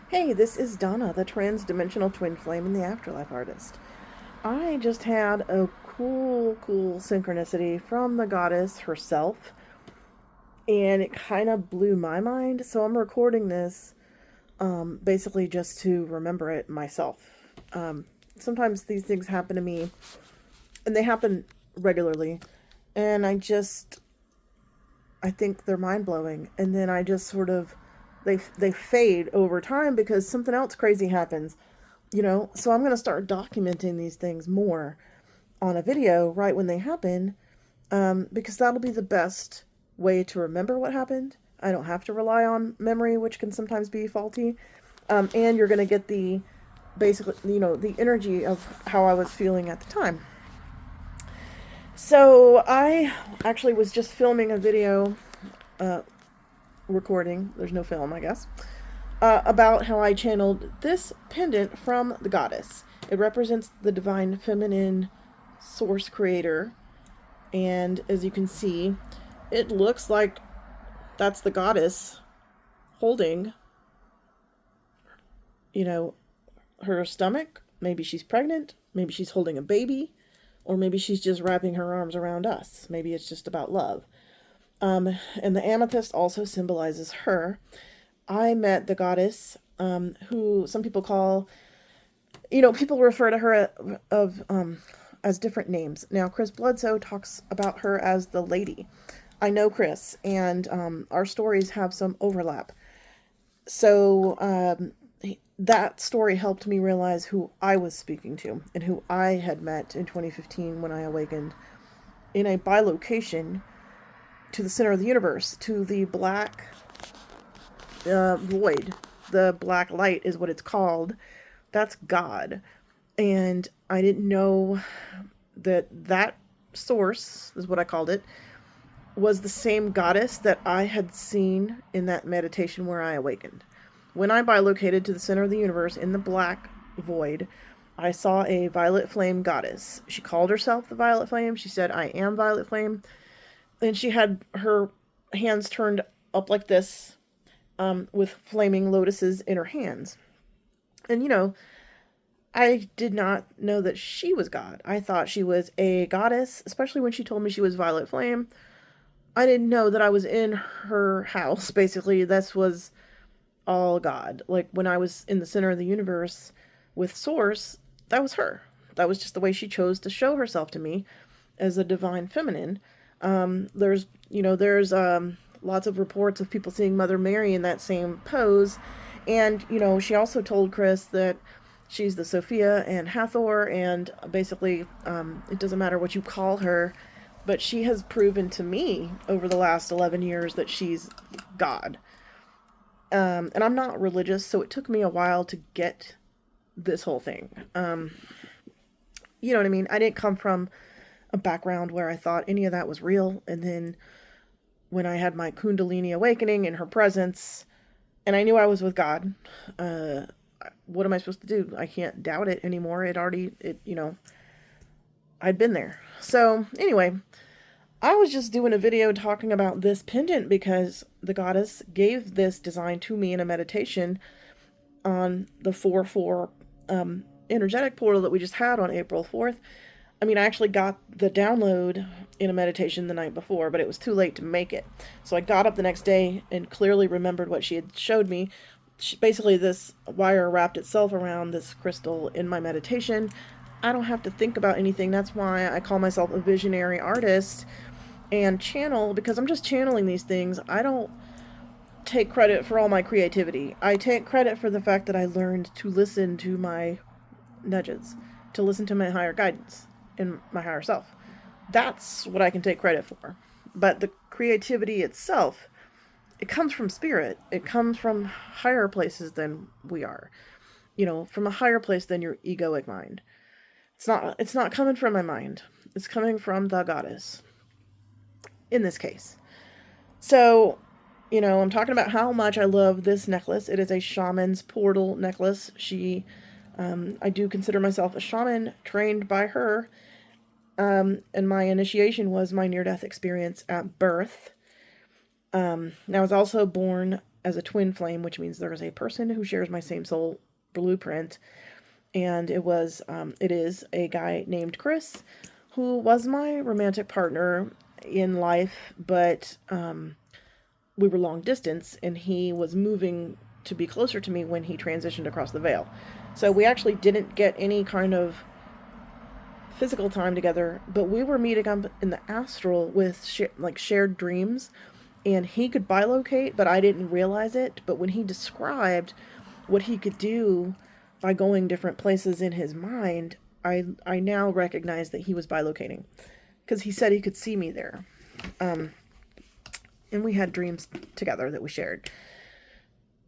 Hey, this is Donna, the Transdimensional Twin Flame and the Afterlife artist. I just had a cool synchronicity from the goddess herself, and it kind of blew my mind. So I'm recording this basically just to remember it myself. Sometimes these things happen to me, and they happen regularly, and I think they're mind blowing, and then I just sort of they fade over time because something else crazy happens, So I'm going to start documenting these things more on a video right when they happen, because that'll be the best way to remember what happened. I don't have to rely on memory, which can sometimes be faulty, and you're going to get the basically, the energy of how I was feeling at the time. So I actually was just filming a video, uh, recording. There's no film, I guess. About how I channeled this pendant from the goddess. It represents the divine feminine source creator, and as you can see, it looks like that's the goddess holding, you know, her stomach. Maybe she's pregnant, maybe she's holding a baby, or maybe she's just wrapping her arms around us. Maybe it's just about love. And the amethyst also symbolizes her. I met the goddess, who some people call, people refer to her as different names. Now, Chris Bledsoe talks about her as the lady. I know Chris, and our stories have some overlap. So that story helped me realize who I was speaking to and who I had met in 2015 when I awakened in a bilocation to the center of the universe, to the black void. The black light is what it's called. That's God. And I didn't know that source, is what I called it, was the same goddess that I had seen in that meditation where I awakened. When I bilocated to the center of the universe in the black void, I saw a violet flame goddess. She called herself the Violet Flame. She said, "I am Violet Flame." And she had her hands turned up like this, with flaming lotuses in her hands. And, I did not know that she was God. I thought she was a goddess, especially when she told me she was Violet Flame. I didn't know that I was in her house. Basically, this was all God. Like when I was in the center of the universe with Source, that was her. That was just the way she chose to show herself to me as a divine feminine. There's lots of reports of people seeing Mother Mary in that same pose. And, she also told Chris that she's the Sophia and Hathor, and basically, it doesn't matter what you call her, but she has proven to me over the last 11 years that she's God. And I'm not religious, so it took me a while to get this whole thing. You know what I mean? I didn't come from a background where I thought any of that was real. And then when I had my Kundalini awakening in her presence, and I knew I was with God, what am I supposed to do? I can't doubt it anymore. I'd been there. So, anyway, I was just doing a video talking about this pendant because the goddess gave this design to me in a meditation on the 4-4 energetic portal that we just had on April 4th. I mean, I actually got the download in a meditation the night before, but it was too late to make it. So I got up the next day and clearly remembered what she had showed me. Basically, this wire wrapped itself around this crystal in my meditation. I don't have to think about anything. That's why I call myself a visionary artist and channel, because I'm just channeling these things. I don't take credit for all my creativity. I take credit for the fact that I learned to listen to my nudges, to listen to my higher guidance and my higher self. That's what I can take credit for. But the creativity itself, it comes from spirit. It comes from higher places than we are. From a higher place than your egoic mind. It's not coming from my mind. It's coming from the goddess in this case. So, I'm talking about how much I love this necklace. It is a shaman's portal necklace. I do consider myself a shaman trained by her. And my initiation was my near-death experience at birth. I was also born as a twin flame, which means there is a person who shares my same soul blueprint. And it is a guy named Chris, who was my romantic partner in life, but we were long distance, and he was moving to be closer to me when he transitioned across the veil. So we actually didn't get any kind of physical time together, but we were meeting up in the astral with shared dreams, and he could bilocate, but I didn't realize it. But when he described what he could do by going different places in his mind, I now recognize that he was bilocating, because he said he could see me there. And we had dreams together that we shared.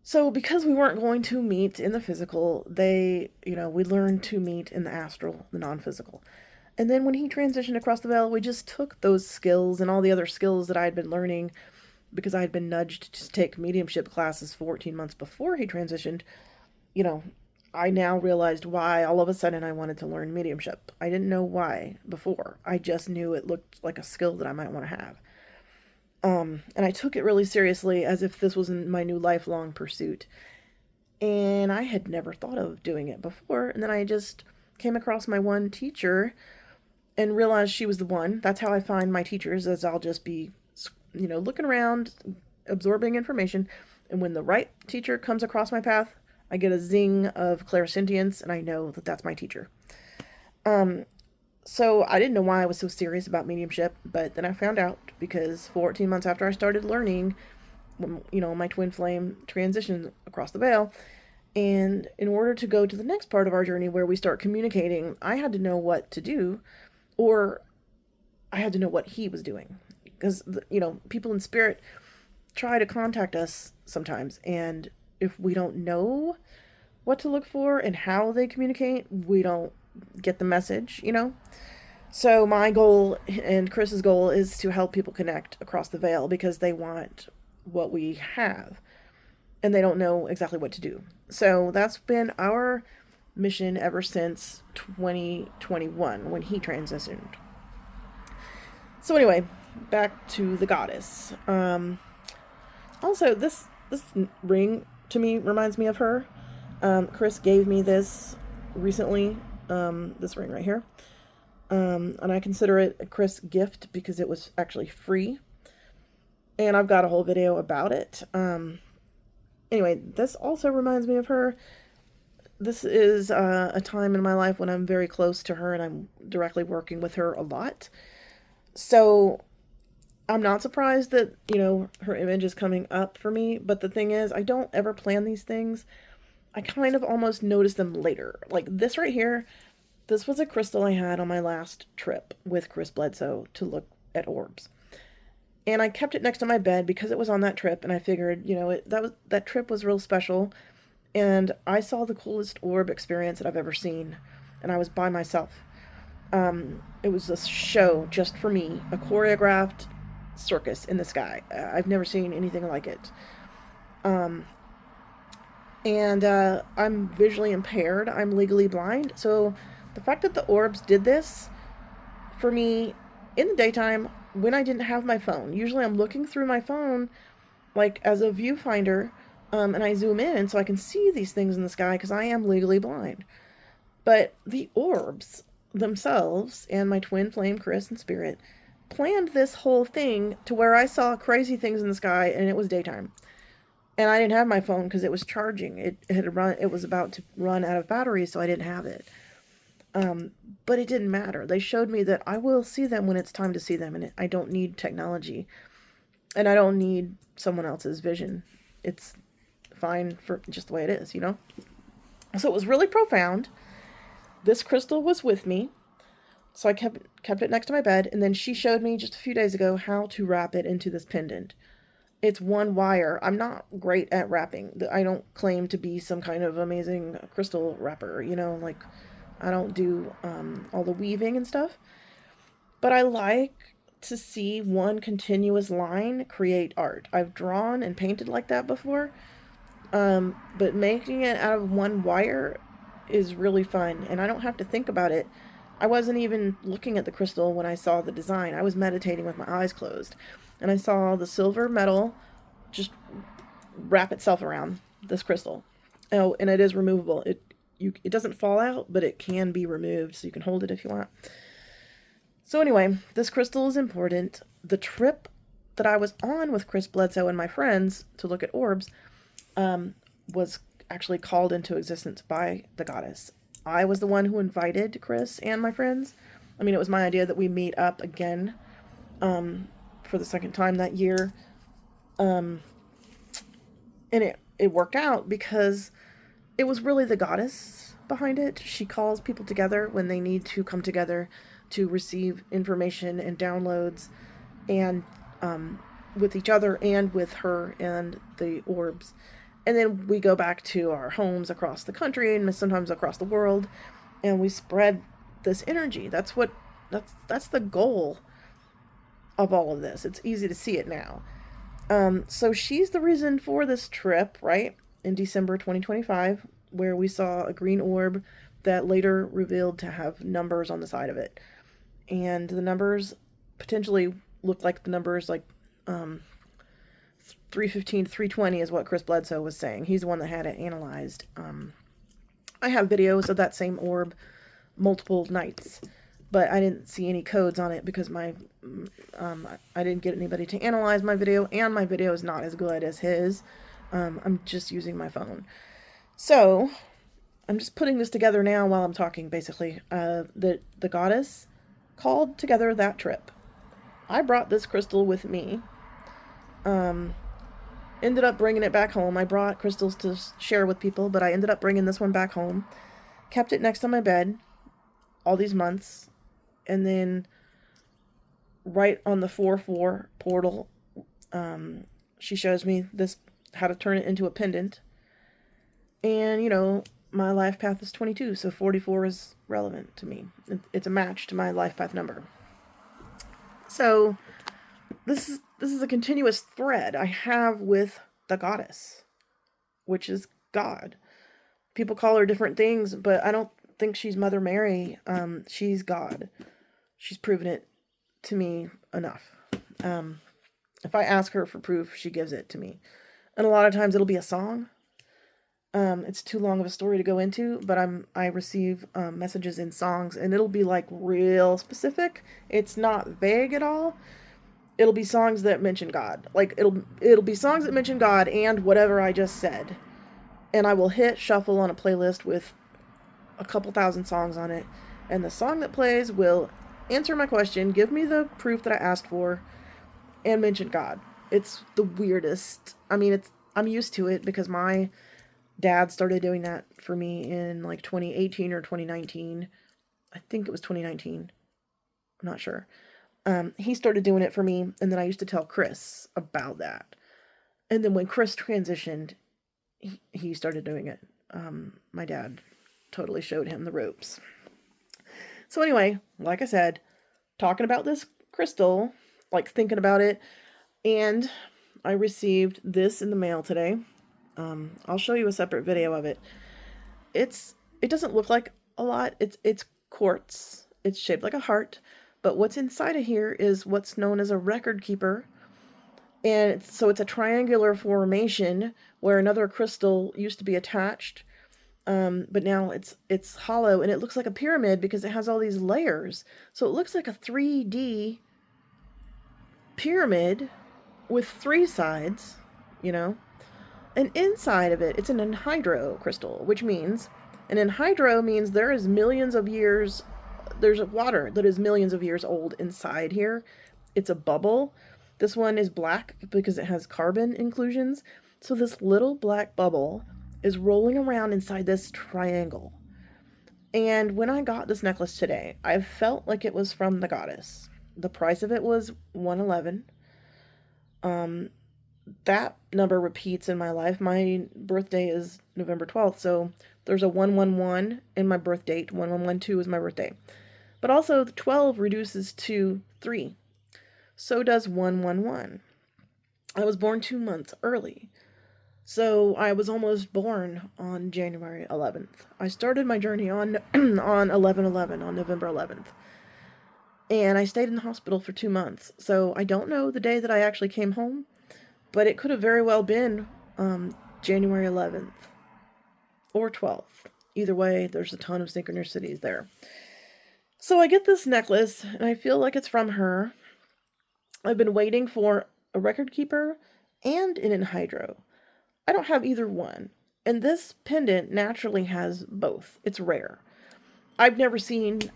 So because we weren't going to meet in the physical, we learned to meet in the astral, the non-physical. And then when he transitioned across the veil, we just took those skills and all the other skills that I had been learning, because I had been nudged to take mediumship classes 14 months before he transitioned. I now realized why all of a sudden I wanted to learn mediumship. I didn't know why before. I just knew it looked like a skill that I might want to have. And I took it really seriously, as if this was my new lifelong pursuit. And I had never thought of doing it before. And then I just came across my one teacher and realized she was the one. That's how I find my teachers, as I'll just be, looking around, absorbing information. And when the right teacher comes across my path, I get a zing of clairsentience, and I know that that's my teacher. So I didn't know why I was so serious about mediumship, but then I found out, because 14 months after I started learning, my twin flame transitioned across the veil. And in order to go to the next part of our journey where we start communicating, I had to know what to do, or I had to know what he was doing. Because, people in spirit try to contact us sometimes, and if we don't know what to look for and how they communicate, we don't get the message, So my goal, and Chris's goal, is to help people connect across the veil, because they want what we have and they don't know exactly what to do. So that's been our mission ever since 2021, when he transitioned. So anyway, back to the goddess. Also, this ring to me reminds me of her. Chris gave me this recently, this ring right here. And I consider it a Chris gift, because it was actually free. And I've got a whole video about it. Anyway, this also reminds me of her. This is a time in my life when I'm very close to her, and I'm directly working with her a lot. So I'm not surprised that, her image is coming up for me. But the thing is, I don't ever plan these things. I kind of almost notice them later. Like this right here, this was a crystal I had on my last trip with Chris Bledsoe to look at orbs. And I kept it next to my bed because it was on that trip, and I figured, that trip was real special, and I saw the coolest orb experience that I've ever seen, and I was by myself. It was a show just for me, a choreographed circus in the sky. I've never seen anything like it. And I'm visually impaired. I'm legally blind. So the fact that the orbs did this for me in the daytime when I didn't have my phone. Usually I'm looking through my phone like as a viewfinder, and I zoom in so I can see these things in the sky because I am legally blind. But the orbs themselves, and my twin flame Chris and Spirit, planned this whole thing to where I saw crazy things in the sky, and it was daytime. And I didn't have my phone because it was charging. It was about to run out of battery, so I didn't have it. But it didn't matter. They showed me that I will see them when it's time to see them, and I don't need technology. And I don't need someone else's vision. It's fine for just the way it is, So it was really profound. This crystal was with me, so I kept it next to my bed, and then she showed me just a few days ago how to wrap it into this pendant. It's one wire. I'm not great at wrapping. I don't claim to be some kind of amazing crystal wrapper, I don't do all the weaving and stuff. But I like to see one continuous line create art. I've drawn and painted like that before, but making it out of one wire is really fun, and I don't have to think about it. I wasn't even looking at the crystal when I saw the design. I was meditating with my eyes closed, and I saw the silver metal just wrap itself around this crystal. Oh, and it is removable. It doesn't fall out, but it can be removed, so you can hold it if you want. So anyway, this crystal is important. The trip that I was on with Chris Bledsoe and my friends to look at orbs was actually called into existence by the goddess. I was the one who invited Chris and my friends. I mean, it was my idea that we meet up again for the second time that year. And it worked out because it was really the goddess behind it. She calls people together when they need to come together to receive information and downloads, and with each other and with her and the orbs. And then we go back to our homes across the country and sometimes across the world, and we spread this energy. That's the goal of all of this. It's easy to see it now. So she's the reason for this trip, right? In December 2025, where we saw a green orb that later revealed to have numbers on the side of it. And the numbers potentially looked like the numbers like 315 to 320 is what Chris Bledsoe was saying. He's the one that had it analyzed. I have videos of that same orb multiple nights, but I didn't see any codes on it because I didn't get anybody to analyze my video, and my video is not as good as his. I'm just using my phone. So I'm just putting this together now while I'm talking, basically. The goddess called together that trip. I brought this crystal with me. Ended up bringing it back home. I brought crystals to share with people, but I ended up bringing this one back home. Kept it next to my bed all these months. And then right on the 4-4 portal, she shows me how to turn it into a pendant. And, you know, my life path is 22, so 44 is relevant to me. It's a match to my life path number. So this is a continuous thread I have with the goddess, which is God. People call her different things, but I don't think she's Mother Mary. She's God. She's proven it to me enough. If I ask her for proof, she gives it to me. And a lot of times it'll be a song. It's too long of a story to go into, but I receive messages in songs, and it'll be like real specific. It's not vague at all. It'll be songs that mention God. Like it'll be songs that mention God and whatever I just said. And I will hit shuffle on a playlist with a couple thousand songs on it, and the song that plays will answer my question, give me the proof that I asked for, and mention God. It's the weirdest. I mean, I'm used to it because my dad started doing that for me in like 2018 or 2019. I think it was 2019. I'm not sure. He started doing it for me, and then I used to tell Chris about that. And then when Chris transitioned, he started doing it. My dad totally showed him the ropes. So anyway, like I said, talking about this crystal, like thinking about it, and I received this in the mail today. I'll show you a separate video of it. It doesn't look like a lot. It's quartz. It's shaped like a heart, but what's inside of here is what's known as a record keeper. And so it's a triangular formation where another crystal used to be attached. But now it's hollow, and it looks like a pyramid because it has all these layers. So it looks like a 3D pyramid with 3 sides, you know. And inside of it, it's an anhydro crystal, which means an anhydro means there is millions of years, there's water that is millions of years old inside here. It's a bubble. This one is black because it has carbon inclusions. So this little black bubble is rolling around inside this triangle. And when I got this necklace today, I felt like it was from the goddess. The price of it was $111. That number repeats in my life. My birthday is November 12th, so there's a 111 in my birth date. 1112 is my birthday. But also the 12 reduces to 3. So does 111. I was born 2 months early. So I was almost born on January 11th. I started my journey on 11/11, on November 11th. And I stayed in the hospital for 2 months. So I don't know the day that I actually came home, but it could have very well been January 11th or 12th. Either way, there's a ton of synchronicities there. So I get this necklace, and I feel like it's from her. I've been waiting for a record keeper and an anhydro. I don't have either one. And this pendant naturally has both. It's rare. I've never seen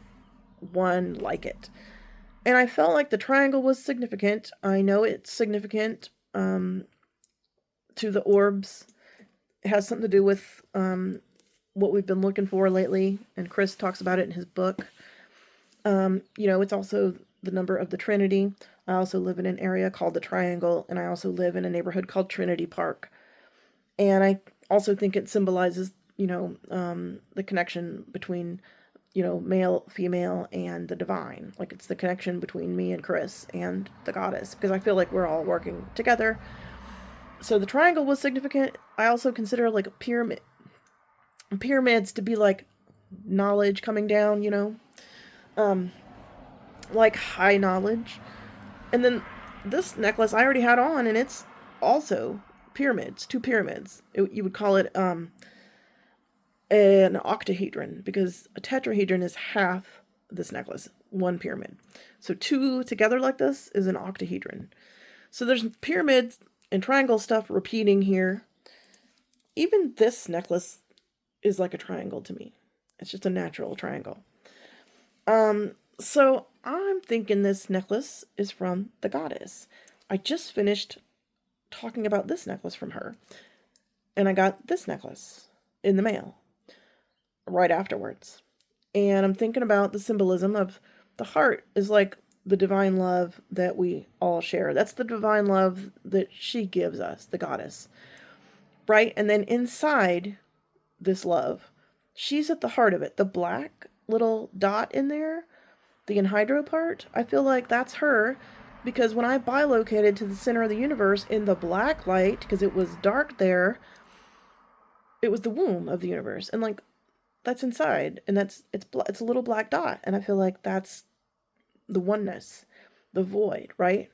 one like it. And I felt like the triangle was significant. I know it's significant to the orbs. It has something to do with what we've been looking for lately. And Chris talks about it in his book. It's also the number of the Trinity. I also live in an area called the Triangle, and I also live in a neighborhood called Trinity Park. And I also think it symbolizes, the connection between, male, female, and the divine. Like, it's the connection between me and Chris and the goddess, because I feel like we're all working together. So the triangle was significant. I also consider, like, pyramids to be, like, knowledge coming down, like high knowledge. And then this necklace I already had on, and it's also pyramids, 2 pyramids. You would call it an octahedron, because a tetrahedron is half this necklace, 1 pyramid. So 2 together like this is an octahedron. So there's pyramids and triangle stuff repeating here. Even this necklace is like a triangle to me. It's just a natural triangle. So I'm thinking this necklace is from the goddess. I just finished talking about this necklace from her, and I got this necklace in the mail right afterwards. And I'm thinking about the symbolism of the heart is like the divine love that we all share. That's the divine love that she gives us, the goddess, right? And then inside this love, she's at the heart of it. The black little dot in there, the anhydro part, I feel like that's her, because when I bilocated to the center of the universe in the black light, because it was dark there, it was the womb of the universe, and like that's inside, and it's a little black dot, and I feel like that's the oneness, the void, right?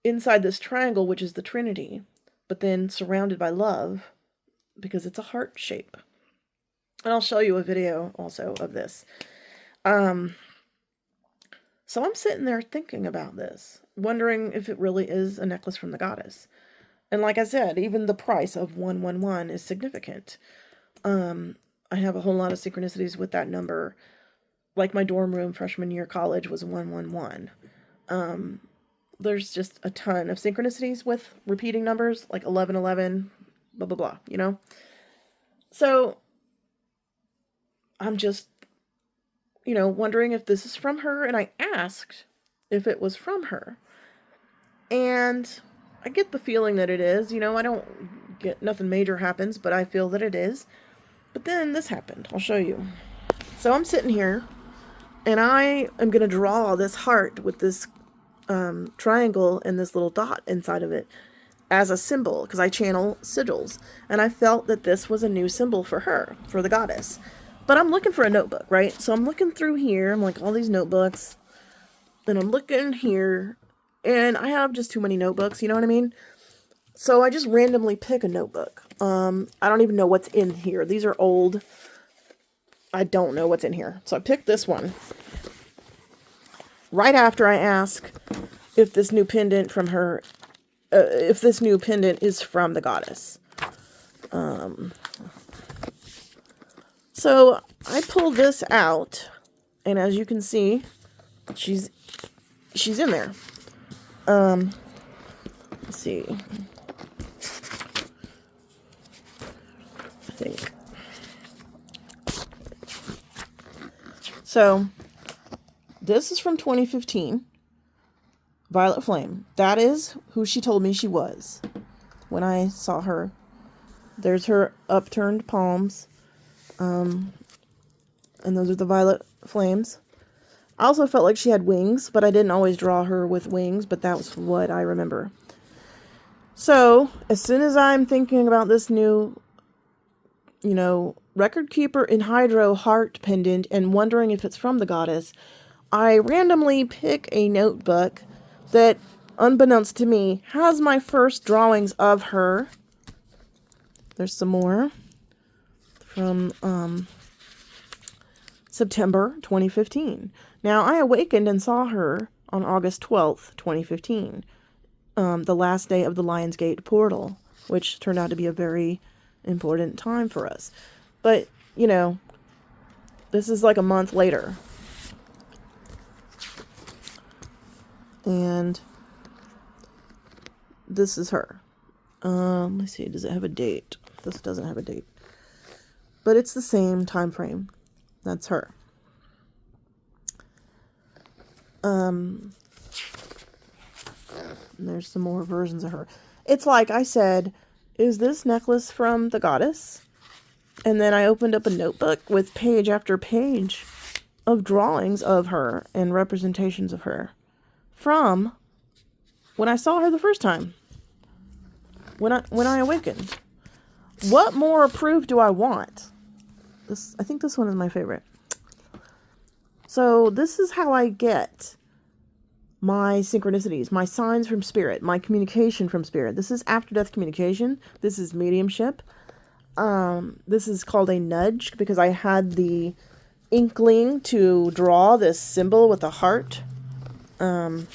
Inside this triangle, which is the Trinity, but then surrounded by love, because it's a heart shape. And I'll show you a video also of this. So I'm sitting there thinking about this, wondering if it really is a necklace from the goddess. And like I said, even the price of 111 is significant. I have a whole lot of synchronicities with that number. Like my dorm room freshman year college was 111. There's just a ton of synchronicities with repeating numbers, like 1111, blah, blah, blah, So I'm just, wondering if this is from her, and I asked if it was from her. And I get the feeling that it is, I don't get, nothing major happens, but I feel that it is. But then this happened. I'll show you. So I'm sitting here, and I am going to draw this heart with this triangle and this little dot inside of it as a symbol, because I channel sigils. And I felt that this was a new symbol for her, for the goddess. But I'm looking for a notebook, right? So I'm looking through here. I'm like, all these notebooks. And I'm looking here. And I have just too many notebooks, you know what I mean? So I just randomly pick a notebook. I don't even know what's in here. These are old. I don't know what's in here. So I picked this one. Right after I ask if this new pendant from her, if this new pendant is from the goddess. So I pull this out, and as you can see, she's in there. Let's see. I think. So this is from 2015. Violet Flame. That is who she told me she was when I saw her. There's her upturned palms. And those are the violet flames. I also felt like she had wings, but I didn't always draw her with wings, but that was what I remember. So, as soon as I'm thinking about this new, record keeper in hydro heart pendant and wondering if it's from the goddess, I randomly pick a notebook that, unbeknownst to me, has my first drawings of her There's some more from September 2015. Now, I awakened and saw her on August 12th, 2015, the last day of the Lionsgate portal, which turned out to be a very important time for us. But, you know, this is like a month later. And this is her. Let me see, does it have a date? This doesn't have a date. But it's the same time frame. That's her. And there's some more versions of her. It's like I said, is this necklace from the goddess? And then I opened up a notebook with page after page of drawings of her and representations of her from when I saw her the first time. When I awakened. What more proof do I want? I think this one is my favorite. So this is how I get my synchronicities, my signs from spirit, my communication from spirit. This is after death communication. This is mediumship. This is called a nudge because I had the inkling to draw this symbol with a heart. I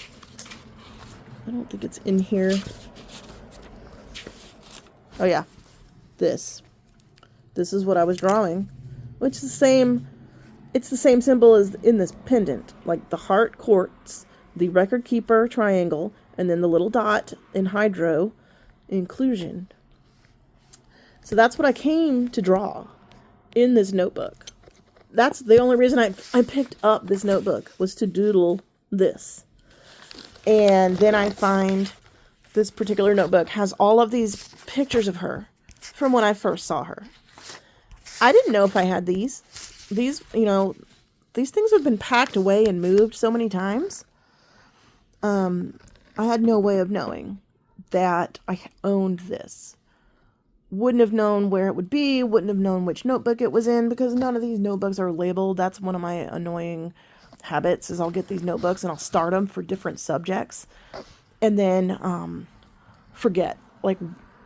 don't think it's in here. Oh yeah, this is what I was drawing, which is the same, it's the same symbol as in this pendant, like the heart quartz, the record keeper triangle, and then the little dot in hydro inclusion. So that's what I came to draw in this notebook. That's the only reason I picked up this notebook, was to doodle this. And then I find this particular notebook has all of these pictures of her from when I first saw her. I didn't know if I had these. These, you know, these things have been packed away and moved so many times. I had no way of knowing that I owned this. Wouldn't have known where it would be, wouldn't have known which notebook it was in, because none of these notebooks are labeled. That's one of my annoying habits, is I'll get these notebooks and I'll start them for different subjects and then forget like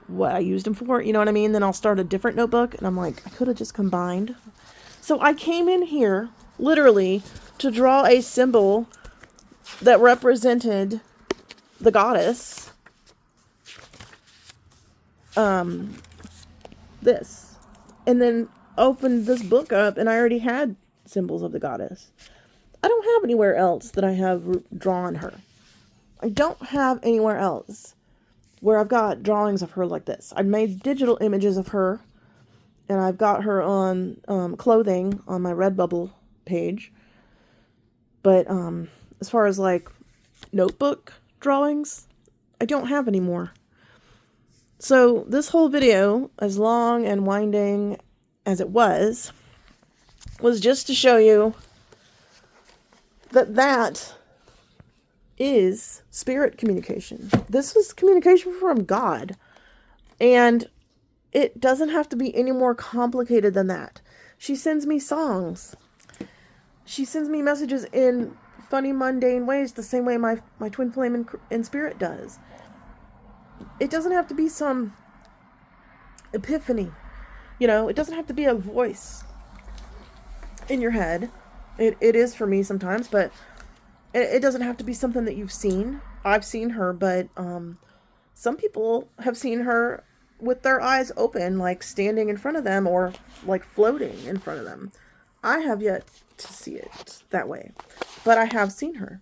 what I used them for, you know what I mean? Then I'll start a different notebook and I'm like, I could have just combined. So I came in here literally to draw a symbol that represented the goddess. This. And then opened this book up and I already had symbols of the goddess. I don't have anywhere else that I have drawn her. I don't have anywhere else where I've got drawings of her like this. I've made digital images of her, and I've got her on clothing on my Redbubble page. But as far as like notebook drawings, I don't have any more. So this whole video, as long and winding as it was just to show you that is spirit communication. This is communication from God. And it doesn't have to be any more complicated than that. She sends me songs. She sends me messages in funny, mundane ways, the same way my twin flame in spirit does. It doesn't have to be some epiphany. You know, it doesn't have to be a voice in your head. It is for me sometimes, but it doesn't have to be something that you've seen. I've seen her, but some people have seen her with their eyes open, like standing in front of them or like floating in front of them. I have yet to see it that way, but I have seen her.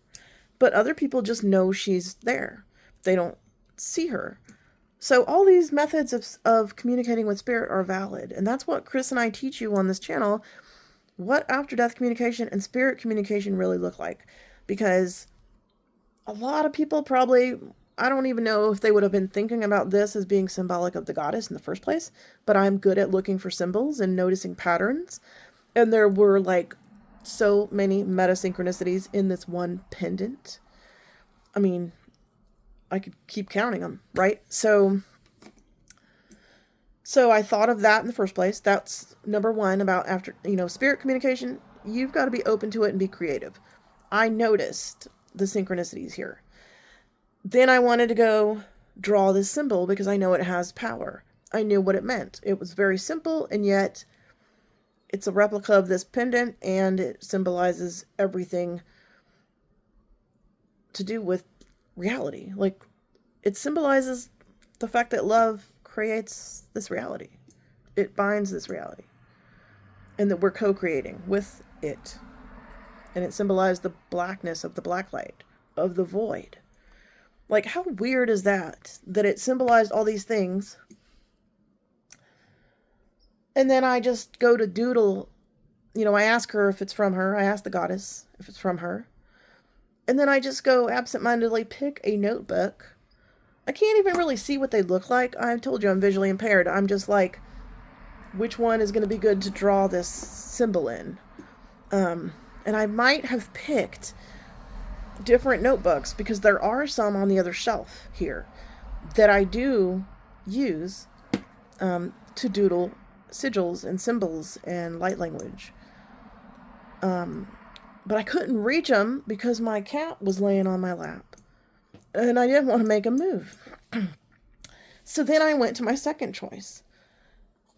But other people just know she's there. They don't see her. So all these methods of communicating with spirit are valid. And that's what Chris and I teach you on this channel, what after death communication and spirit communication really look like. Because a lot of people probably, I don't even know if they would have been thinking about this as being symbolic of the goddess in the first place, but I'm good at looking for symbols and noticing patterns. And there were like so many meta synchronicities in this one pendant. I mean, I could keep counting them, right? So I thought of that in the first place. That's number one about after, spirit communication. You've got to be open to it and be creative. I noticed the synchronicities here. Then I wanted to go draw this symbol because I know it has power. I knew what it meant. It was very simple, and yet it's a replica of this pendant, and it symbolizes everything to do with reality. Like, it symbolizes the fact that love creates this reality. It binds this reality. And that we're co-creating with it. And it symbolized the blackness of the black light, of the void. Like, how weird is that? That it symbolized all these things. And then I just go to doodle. You know, I ask her if it's from her. I ask the goddess if it's from her. And then I just go absentmindedly pick a notebook. I can't even really see what they look like. I told you I'm visually impaired. I'm just like, which one is going to be good to draw this symbol in? And I might have picked different notebooks because there are some on the other shelf here that I do use to doodle sigils and symbols and light language. But I couldn't reach them because my cat was laying on my lap. And I didn't want to make him move. So then I went to my second choice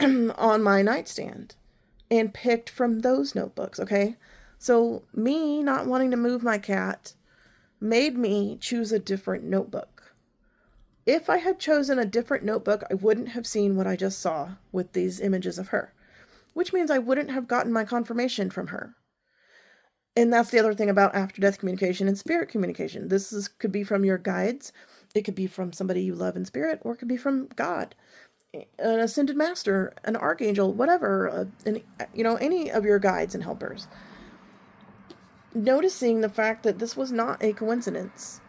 on my nightstand and picked from those notebooks, okay? So me not wanting to move my cat made me choose a different notebook. If I had chosen a different notebook, I wouldn't have seen what I just saw with these images of her, which means I wouldn't have gotten my confirmation from her. And that's the other thing about after death communication and spirit communication. This could be from your guides. It could be from somebody you love in spirit, or it could be from God, an ascended master, an archangel, whatever, any of your guides and helpers. Noticing the fact that this was not a coincidence.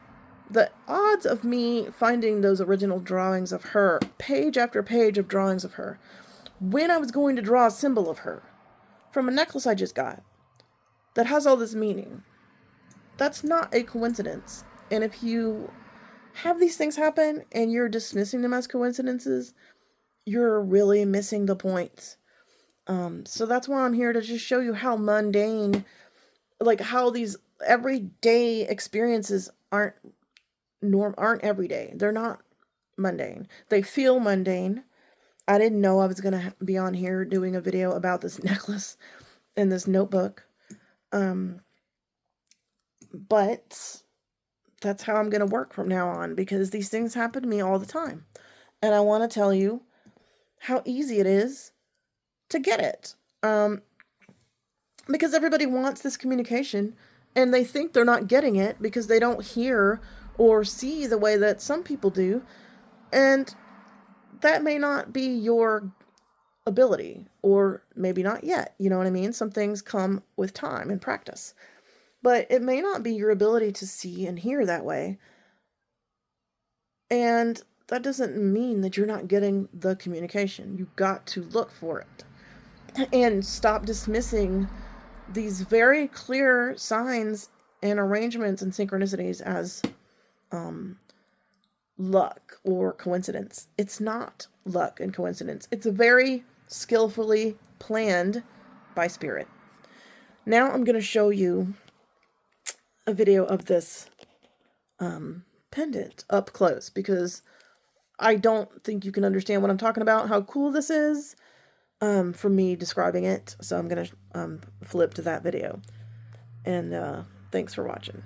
The odds of me finding those original drawings of her, page after page of drawings of her, when I was going to draw a symbol of her from a necklace I just got that has all this meaning, that's not a coincidence. And if you have these things happen and you're dismissing them as coincidences, you're really missing the point. So that's why I'm here, to just show you how mundane, like how these everyday experiences aren't everyday. They're not mundane. They feel mundane. I didn't know I was going to be on here doing a video about this necklace and this notebook. But that's how I'm going to work from now on, because these things happen to me all the time. And I want to tell you how easy it is to get it. Because everybody wants this communication, and they think they're not getting it because they don't hear or see the way that some people do. And that may not be your ability, or maybe not yet. You know what I mean? Some things come with time and practice. But it may not be your ability to see and hear that way. And that doesn't mean that you're not getting the communication. You've got to look for it. And stop dismissing these very clear signs and arrangements and synchronicities as luck or coincidence. It's not luck and coincidence. It's very skillfully planned by spirit. Now I'm going to show you a video of this pendant up close, because I don't think you can understand what I'm talking about, how cool this is, from me describing it. So I'm going to flip to that video. And thanks for watching.